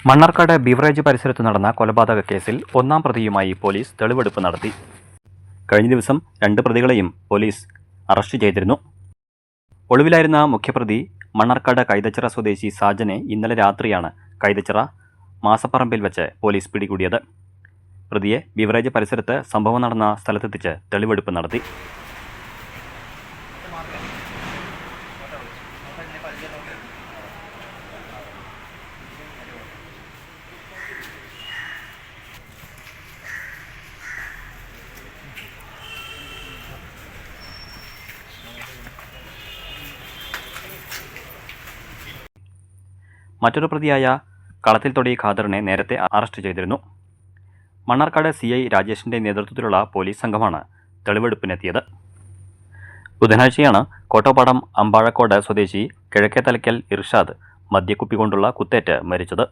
Mannarkkad beverage പരിസരത്ത് നടന്ന കൊലപാതക കേസിൽ ഒന്നാം പ്രതിയുമായി പോലീസ് തെളിവെടുപ്പ് നടത്തി. കഴിഞ്ഞ ദിവസം 2 പ്രതികളെയും പോലീസ് അറസ്റ്റ് ചെയ്തിരുന്നു. ഒളിവിലായിരുന്ന മുഖ്യപ്രതി മണ്ണാർക്കാട് കൈതച്ചിറ സ്വദേശി സാജനെ ഇന്നലെ രാത്രിയാണ് കൈതച്ചിറ മാസപ്പറമ്പിൽ വെച്ച് പോലീസ് പിടികൂടിയത്. പ്രതിയെ ബീവറേജ് പരിസരത്ത് സംഭവം നടന്ന സ്ഥലത്തെത്തിച്ച് തെളിവെടുപ്പ് നടത്തി. മറ്റൊരു പ്രതിയായ കളത്തിൽ തൊടി ഖാദറിനെ നേരത്തെ അറസ്റ്റ് ചെയ്തിരുന്നു. മണ്ണാർക്കാട് CI രാജേഷിന്റെ നേതൃത്വത്തിലുള്ള പോലീസ് സംഘമാണ് തെളിവെടുപ്പിനെത്തിയത്. ബുധനാഴ്ചയാണ് കോട്ടോപ്പാടം അമ്പാഴക്കോട് സ്വദേശി കിഴക്കേത്തലയ്ക്കൽ ഇർഷാദ് മദ്യക്കുപ്പി കൊണ്ടുള്ള കുത്തേറ്റ് മരിച്ചത്.